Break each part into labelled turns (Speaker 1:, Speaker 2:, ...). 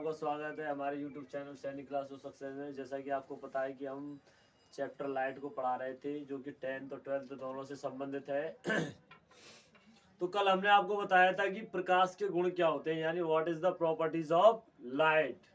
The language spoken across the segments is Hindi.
Speaker 1: आपका स्वागत है हमारे YouTube चैनल सैनिक क्लास ऑफ सक्सेस में। जैसा कि आपको पता है कि हम चैप्टर लाइट को पढ़ा रहे थे जो कि 10th और 12th दोनों से संबंधित है। तो कल हमने आपको बताया था कि प्रकाश के गुण क्या होते हैं, यानी what is the properties of light.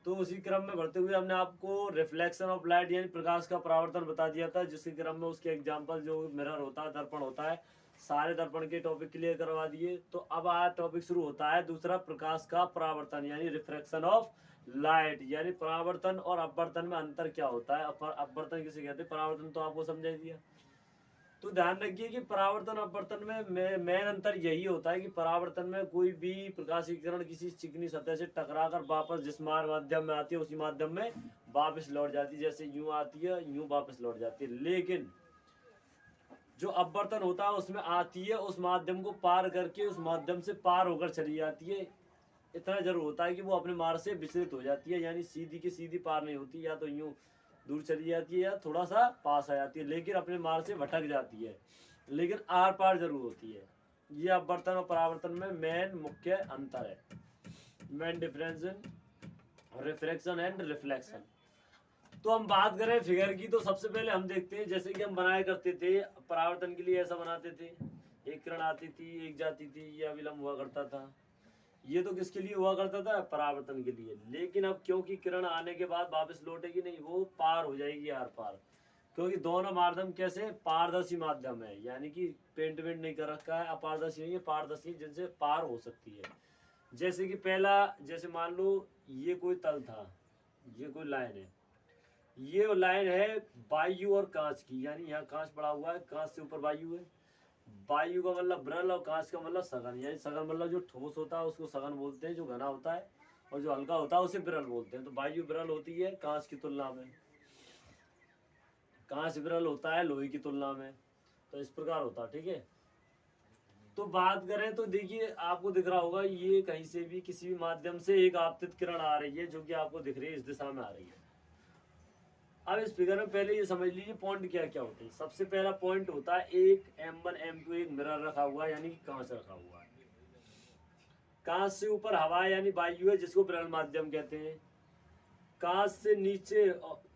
Speaker 1: तो उसी क्रम में बढ़ते हुए हमने आपको रिफ्लेक्शन ऑफ लाइट यानी प्रकाश का परावर्तन बता दिया था, जिसके क्रम में उसके एग्जाम्पल जो मिरर होता है, दर्पण होता है, सारे दर्पण के टॉपिक क्लियर करवा दिए। तो अब आज टॉपिक शुरू होता है दूसरा, प्रकाश का परावर्तन यानी रिफ्रैक्शन ऑफ लाइट। यानी परावर्तन और अपवर्तन में अंतर क्या होता है, अपवर्तन किसे कहते हैं, परावर्तन तो आपको समझा दिया। तो ध्यान रखिए कि परावर्तन अपवर्तन में मेन अंतर यही होता है कि परावर्तन में कोई भी प्रकाश की किरण किसी चिकनी सतह से टकराकर वापस जिस माध्यम में आती है उसी माध्यम में वापस लौट जाती है, जैसे यूं आती है यूं वापस लौट जाती है। लेकिन जो अपवर्तन होता है उसमें आती है, उस माध्यम को पार करके उस माध्यम से पार होकर चली जाती है। इतना जरूर होता है कि वो अपने मार्ग से विचलित हो जाती है, यानी सीधी की सीधी पार नहीं होती, या तो यूं दूर चली जाती है या थोड़ा सा पास आ जाती है, लेकिन अपने मार्ग से भटक जाती है, लेकिन आर पार जरूर होती है। ये अपवर्तन और परावर्तन में मेन मुख्य अंतर है, main difference in refraction and reflection. तो हम बात करें फिगर की, तो सबसे पहले हम देखते हैं जैसे कि हम बनाया करते थे परावर्तन के लिए, ऐसा बनाते थे, एक किरण आती थी एक जाती थी, ये अविलंब हुआ करता था। ये तो किसके लिए हुआ करता था, परावर्तन के लिए। लेकिन अब क्योंकि किरण आने के बाद वापस लौटेगी नहीं, वो पार हो जाएगी आर पार, क्योंकि दोनों माध्यम कैसे पारदर्शी माध्यम है, यानी कि पेंट वेंट नहीं कर रखा है, अपारदर्शी नहीं है, पारदर्शी जिनसे पार हो सकती है। जैसे कि पहला, जैसे मान लो ये कोई तल था, ये कोई लाइन है, ये लाइन है वायु और कांच की, यानी यहाँ कांच पड़ा हुआ है, कांच से ऊपर वायु है। वायु का मतलब ब्रल और कांच का मतलब सघन, यानी सघन मतलब जो ठोस होता है उसको सघन बोलते हैं, जो घना होता है, और जो हल्का होता है उसे विरल बोलते हैं। तो वायु विरल होती है कांच की तुलना में, कांच विरल होता है लोहे की तुलना में। तो इस प्रकार होता है, ठीक है। तो बात करें तो देखिए आपको दिख रहा होगा, ये कहीं से भी किसी भी माध्यम से एक आपतित किरण आ रही है, जो कि आपको दिख रही है, इस दिशा में आ रही है। अब इस फिगर में पहले ये समझ लीजिए पॉइंट क्या क्या होते हैं। सबसे पहला पॉइंट होता है एक M1 M2 एक मिरर रखा हुआ है, यानी कि कांच रखा हुआ है। कांच से ऊपर हवा है यानी वायु है, जिसको विरल माध्यम कहते हैं। कांच से नीचे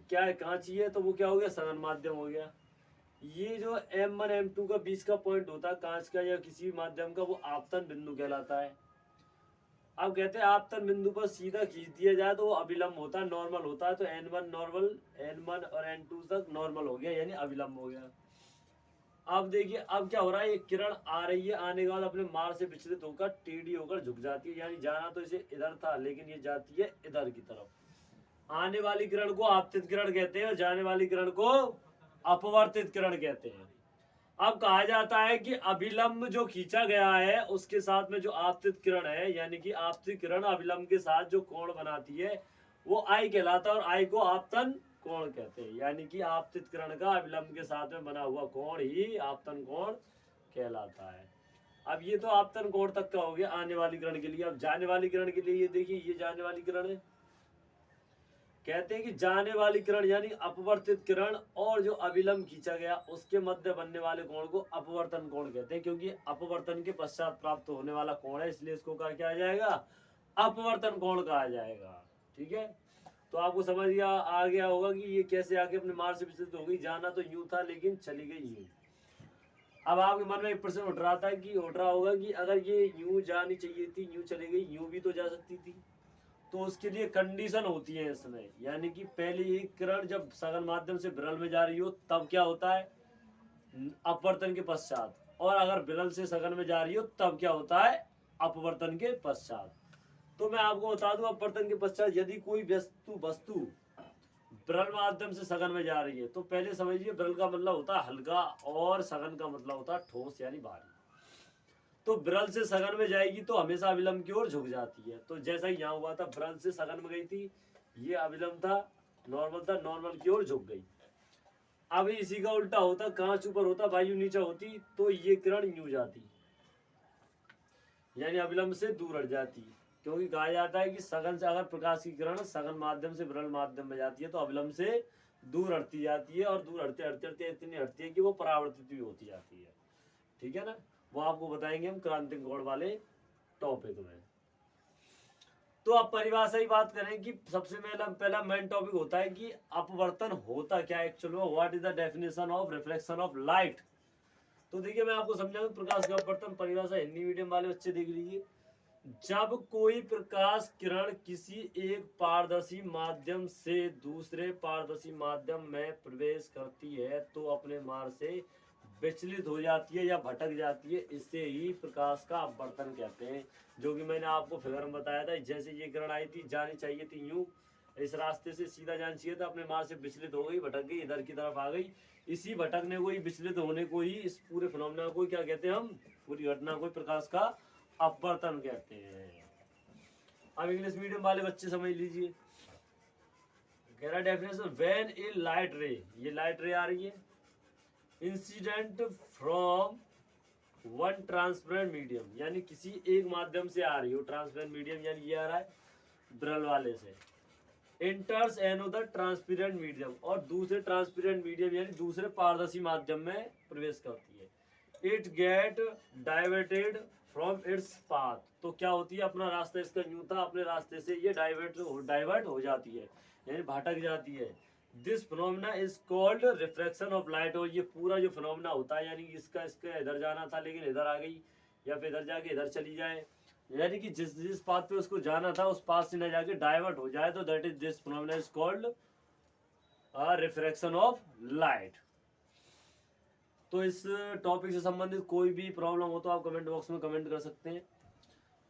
Speaker 1: क्या है, कांच ही है, तो वो क्या हो गया, सघन माध्यम हो गया। ये जो M1 M2 का बीच का पॉइंट होता है कांच का या किसी भी माध्यम का, वो आपतन बिंदु कहलाता है। अब कहते हैं आपतन बिंदु पर सीधा खींच दिया जाए तो वो अविलंब होता है, नॉर्मल होता है। तो N1 नॉर्मल, N1 और N2 तक नॉर्मल हो गया, यानी अविलंब हो गया। अब देखिए अब क्या हो रहा है, एक किरण आ रही है, आने के बाद अपने मार्ग से विचलित होकर टेढ़ी होकर झुक जाती है, यानी जाना तो इसे इधर था लेकिन ये जाती है इधर की तरफ। आने वाली किरण को आपतित किरण कहते हैं और जाने वाली किरण को अपवर्तित किरण कहते हैं। अब कहा जाता है कि अभिलंब जो खींचा गया है उसके साथ में जो आपतित किरण है, यानी कि आपतित किरण अभिलंब के साथ जो कोण बनाती है वो आई कहलाता है, और आई को आपतन कोण कहते हैं। यानी कि आपतित किरण का अभिलंब के साथ में बना हुआ कोण ही आपतन कोण कहलाता है। अब ये तो आपतन कोण तक का हो गया आने वाली किरण के लिए। अब जाने वाली किरण के लिए ये देखिए, ये जाने वाली किरण है। कहते हैं कि जाने वाली किरण यानी अपवर्तित किरण और जो अभिलंब खींचा गया उसके मध्य बनने वाले कोण को अपवर्तन कोण कहते हैं, क्योंकि अपवर्तन के पश्चात प्राप्त होने वाला कोण है, इसलिए इसको क्या कहा जाएगा, अपवर्तन कोण कहा जाएगा। ठीक है, तो आपको समझ गया आ गया होगा कि ये कैसे आके अपने मार्ग से विचलित हो गई। जाना तो यूं था लेकिन चली गई यूं। अब आपके मन में एक प्रश्न उठ रहा था कि उठ रहा होगा कि अगर ये यूं जानी चाहिए थी, यूं चली गई, यूं भी तो जा सकती थी। तो उसके लिए कंडीशन होती है इसमें, यानी कि पहली एक किरण जब सघन माध्यम से विरल में जा रही हो तब क्या होता है, अपवर्तन के पश्चात, और अगर विरल से सघन में जा रही हो तब क्या होता है, अपवर्तन के पश्चात। तो मैं आपको बता दूं अपवर्तन के पश्चात यदि कोई वस्तु विरल माध्यम से सघन में जा रही है तो पहले समझिए विरल का मतलब होता है हल्का और सघन का मतलब होता है ठोस यानी भारी। तो विरल से सघन में जाएगी तो हमेशा अविलंब की ओर झुक जाती है। तो जैसा ही यहाँ हुआ था, विरल से सघन में गई थी, ये अविलंब था, नॉर्मल था, नॉर्मल की ओर झुक गई। अब इसी का उल्टा होता, कांच ऊपर होता वायु नीचे होती, तो ये किरण यूं जाती, यानी अविलंब से दूर हट जाती। क्योंकि कहा जाता है कि सघन से अगर प्रकाश की किरण सघन माध्यम से विरल माध्यम में जाती है तो अविलंब से दूर हटती जाती है, और दूर हटते हटते हटते इतनी हटती है कि वो परावर्तित भी होती जाती है। ठीक है ना, वो आपको बताएंगे हम क्रांतिक कोण वाले टॉपिक में। तो आप परिभाषा ही बात करें कि सबसे पहला मेन टॉपिक होता है कि अपवर्तन होता क्या एक्चुअल में, what is the definition of reflection of light. तो देखिए मैं आपको समझाऊं प्रकाश का अपवर्तन परिभाषा, हिंदी मीडियम वाले बच्चे देख लीजिए। जब कोई प्रकाश किरण किसी एक पारदर्शी माध्यम से दूसरे पारदर्शी माध्यम में प्रवेश करती है तो अपने मार्ग से विचलित हो जाती है या भटक जाती है, इससे ही प्रकाश का अपवर्तन कहते हैं। जो कि मैंने आपको फिगर में बताया था, जैसे ये किरण आई थी, जानी चाहिए थी यूं, इस रास्ते से सीधा जाना चाहिए था, अपने मार्ग से विचलित हो गई, भटक गई, इधर की तरफ आ गई। इसी भटकने को ही, विचलित होने को ही, इस पूरे फिनोमेना को क्या कहते हैं हम, पूरी घटना को प्रकाश का अपवर्तन कहते हैं। अब इंग्लिश मीडियम वाले बच्चे समझ लीजिए, कह रहा डेफिनेशन, व्हेन ए लाइट रे, ये लाइट रे आ रही है, incident from one transparent medium, यानी किसी एक माध्यम से आ रही हो, ट्रांसपेरेंट मीडियम यानी ये आ रहा है ब्रल वाले से, इंटर्स एनोदर ट्रांसपेरेंट मीडियम, और दूसरे ट्रांसपेरेंट मीडियम यानी दूसरे पारदर्शी माध्यम में प्रवेश करती है। It get diverted from its path, तो क्या होती है, अपना रास्ता इसका यूं था, अपने रास्ते से ये डाइवर्ट हो जाती है, यानी भटक जाती है। This phenomena is called refraction of light, और ये पूरा जो फिनोमेना होता है, यानी इसका इधर जाना था लेकिन इधर आ गई, या फिर इधर जाके इधर चली जाए, यानी कि जिस पाथ पे उसको जाना था उस पाथ से न जाके डाइवर्ट हो जाए, तो that is this phenomena is called refraction of light. तो इस टॉपिक से संबंधित कोई भी प्रॉब्लम हो तो आप कमेंट बॉक्स में कमेंट कर सकते हैं।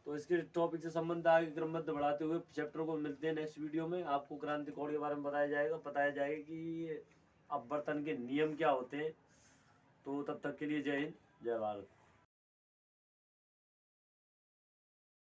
Speaker 1: तो इसके टॉपिक से संबंध आगे क्रमबद्ध बढ़ाते हुए चैप्टर को मिलते हैं नेक्स्ट वीडियो में। आपको क्रांति कोण के बारे में बताया जाएगा कि अपवर्तन के नियम क्या होते हैं। तो तब तक के लिए जय हिंद, जय भारत।